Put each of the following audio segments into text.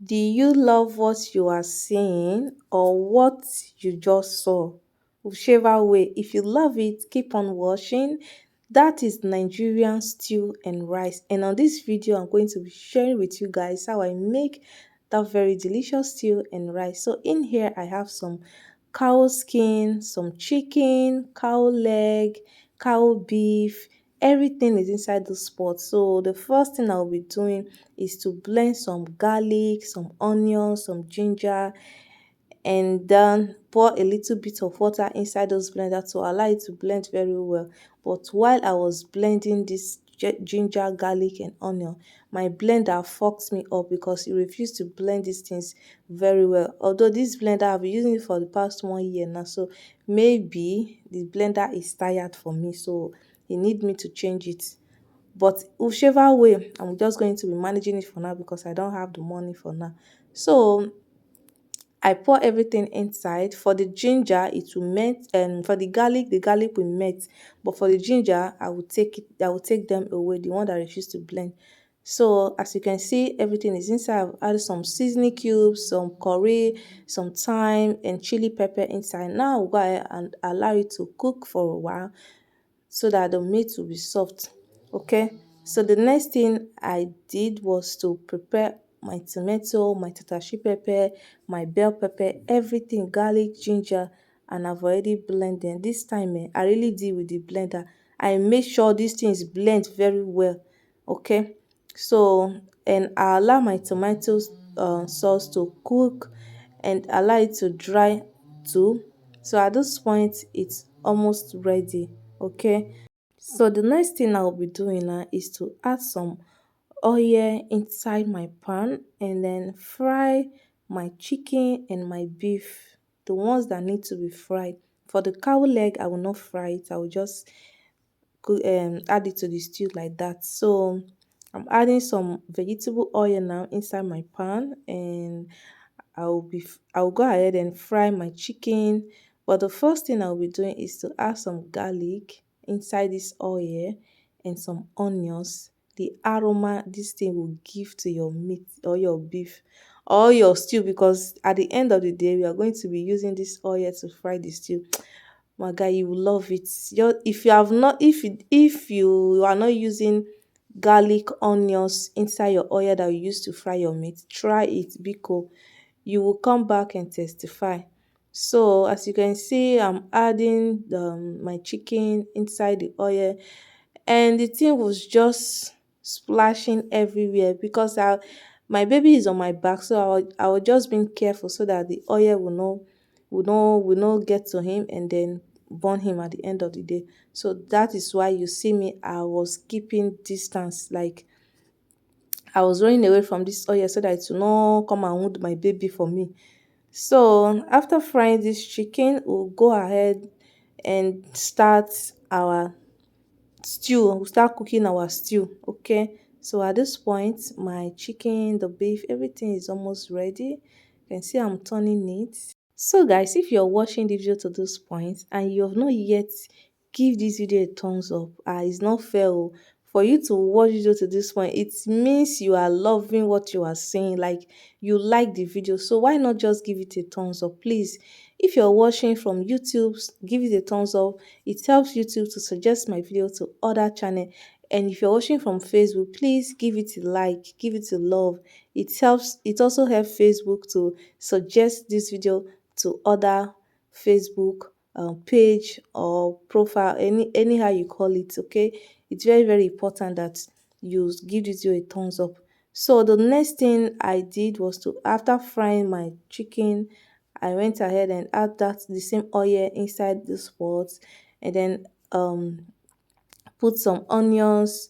Do you love what you are seeing or what you just saw? Whichever way, if you love it, keep on watching. That is Nigerian stew and rice. And on this video, I'm going to be sharing with you guys how I make that very delicious stew and rice. So in here, I have some cow skin, some chicken, cow leg, cow beef. Everything is inside this pot. So the first thing I'll be doing is to blend some garlic, some onions, some ginger, and then pour a little bit of water inside those blender to allow it to blend very well. But while I was blending this ginger, garlic, and onion, my blender fucked me up because it refused to blend these things very well. Although this blender, I've been using it for the past 1 year now, so maybe the blender is tired for me, so it need me to change it. But whichever way, I'm just going to be managing it for now because I don't have the money for now. So I pour everything inside. For the ginger, it will melt, and for the garlic will melt. But for the ginger, I will take them away, the one that refuse to blend. So as you can see, everything is inside. I've added some seasoning cubes, some curry, some thyme, and chili pepper inside. Now I'll go ahead and allow it to cook for a while so that the meat will be soft. Okay, so the next thing I did was to prepare my tomato, my tatashi pepper, my bell pepper, everything, garlic, ginger, and I've already blended. This time I really did with the blender. I make sure these things blend very well. Okay, so and I allow my tomatoes sauce to cook and allow it to dry too. So at this point it's almost ready. Okay, so the next thing I'll be doing now is to add some oil inside my pan and then fry my chicken and my beef, the ones that need to be fried. For the cow leg, I will not fry it. I will just add it to the stew like that. So I'm adding some vegetable oil now inside my pan, and I'll go ahead and fry my chicken. But the first thing I'll be doing is to add some garlic inside this oil and some onions. The aroma this thing will give to your meat or your beef or your stew, because at the end of the day we are going to be using this oil to fry the stew. My guy, you will love it. If you have not, if you are not using garlic, onions inside your oil that you use to fry your meat, try it because you will come back and testify. So as you can see, I'm adding my chicken inside the oil, and the thing was just splashing everywhere because my baby is on my back, so I was just being careful so that the oil will not get to him and then burn him at the end of the day. So that is why you see me, I was keeping distance, like I was running away from this oil so that it will not come and wound my baby for me. So after frying this chicken, we'll go ahead and start our stew. We'll start cooking our stew. Okay. So at this point, my chicken, the beef, everything is almost ready. You can see I'm turning it. So guys, if you're watching the video to this point and you have not yet give this video a thumbs up, it's not fair oh. For you to watch video to this point, it means you are loving what you are saying, like you like the video. So why not just give it a thumbs up, please? If you're watching from YouTube, give it a thumbs up. It helps YouTube to suggest my video to other channel. And if you're watching from Facebook, please give it a like, give it a love. It also helps Facebook to suggest this video to other Facebook page or profile, anyhow you call it. Okay, it's very very important that you give this video a thumbs up. So the next thing I did was to, after frying my chicken, I went ahead and add that the same oil inside this pot, and then put some onions.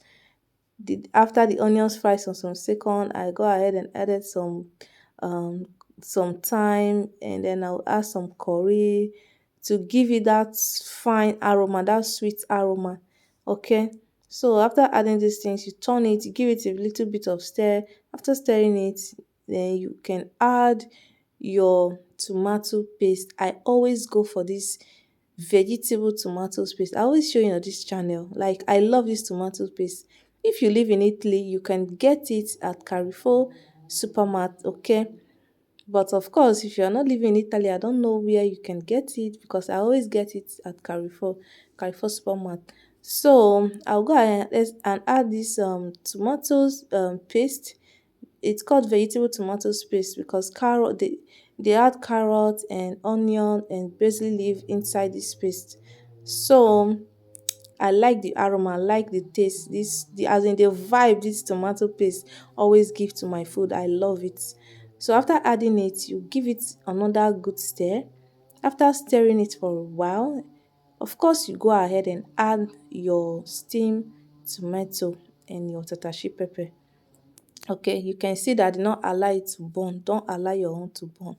After the onions fry some second, I go ahead and added um some thyme, and then I'll add some curry to give it that fine aroma, that sweet aroma. Okay, so after adding these things, you turn it, you give it a little bit of stir. After stirring it, then you can add your tomato paste. I always go for this vegetable tomato paste. I always show you on this channel, like I love this tomato paste. If you live in Italy, you can get it at Carrefour supermarket, okay? But of course, if you're not living in Italy, I don't know where you can get it because I always get it at Carrefour supermarket. So I'll go ahead and add this tomatoes paste. It's called vegetable tomato paste because they add carrot and onion and basil leaf inside this paste. So I like the aroma, I like the taste. The as in the vibe this tomato paste always give to my food. I love it. So after adding it, you give it another good stir. After stirring it for a while, of course you go ahead and add your steamed tomato and your tatashi pepper. Okay, you can see that I did not allow it to burn. Don't allow your own to burn.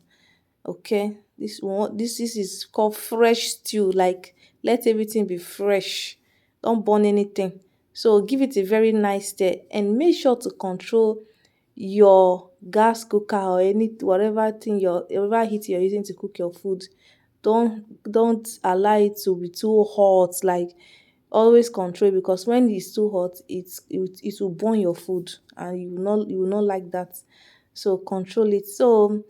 Okay, this is called fresh stew. Like, let everything be fresh, don't burn anything. So give it a very nice stir and make sure to control your gas cooker or any whatever thing your whatever heat you're using to cook your food. Don't allow it to be too hot. Like, always control, because when it's too hot, it will burn your food and you will not like that. So control it. So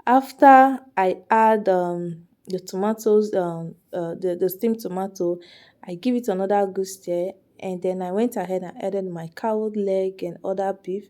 after I add the tomatoes, the steamed tomato, I give it another good stir, and then I went ahead and added my cow leg and other beef,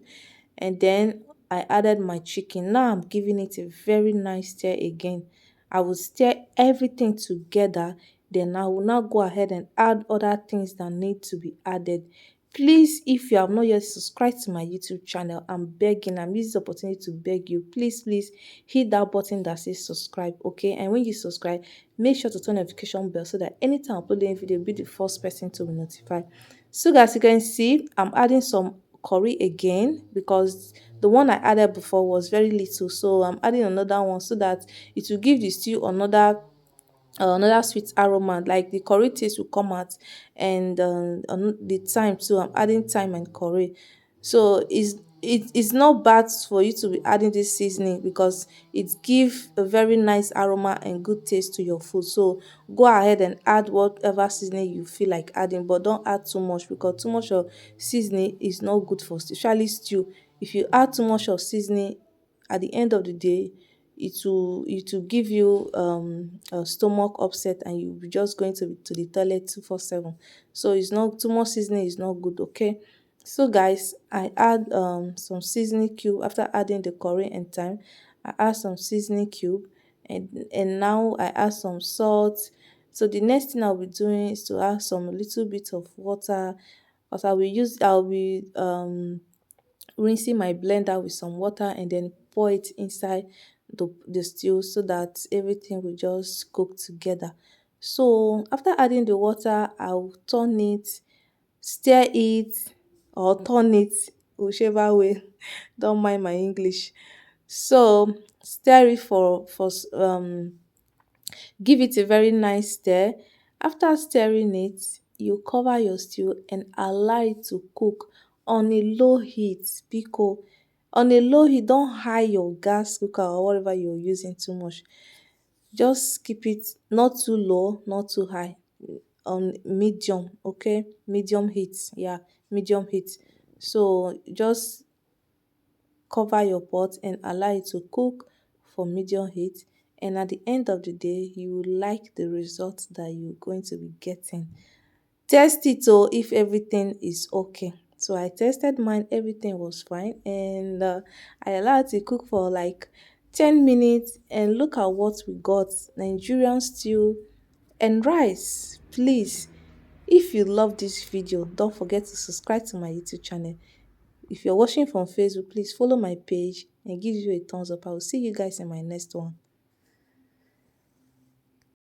and then I added my chicken. Now I'm giving it a very nice stir again. I will stir everything together, then I will now go ahead and add other things that need to be added. Please, if you have not yet subscribed to my YouTube channel, I'm using this opportunity to beg you, please hit that button that says subscribe, okay? And when you subscribe, make sure to turn notification bell so that anytime I upload any video, you'll be the first person to be notified. So guys, you can see I'm adding some curry again because the one I added before was very little, so I'm adding another one so that it will give the stew another sweet aroma. Like, the curry taste will come out, and the thyme too, I'm adding thyme and curry. So it's not bad for you to be adding this seasoning because it gives a very nice aroma and good taste to your food. So go ahead and add whatever seasoning you feel like adding, but don't add too much because too much of seasoning is not good for especially stew. If you add too much of seasoning, at the end of the day, it will give you a stomach upset, and you'll be just going to the toilet 247. So it's not too much seasoning is not good, okay? So guys, I add some seasoning cube after adding the curry and thyme. I add some seasoning cube, and now I add some salt. So the next thing I'll be doing is to add some little bit of water. But I'll be rinsing my blender with some water and then pour it inside the stew so that everything will just cook together. So after adding the water, I'll turn it, stir it, or turn it, whichever way. Don't mind my English. So stir it give it a very nice stir. After stirring it, you cover your stew and allow it to cook on a low heat. Because on a low heat, don't high your gas cooker or whatever you're using too much. Just keep it not too low, not too high, on medium, okay? Medium heat, yeah, medium heat. So just cover your pot and allow it to cook for medium heat, and at the end of the day you will like the result that you're going to be getting. Test it oh if everything is okay. So I tested mine, everything was fine, and I allowed it to cook for like 10 minutes, and look at what we got: Nigerian stew and rice. Please, if you love this video, don't forget to subscribe to my YouTube channel. If you're watching from Facebook, please follow my page and give you a thumbs up. I will see you guys in my next one.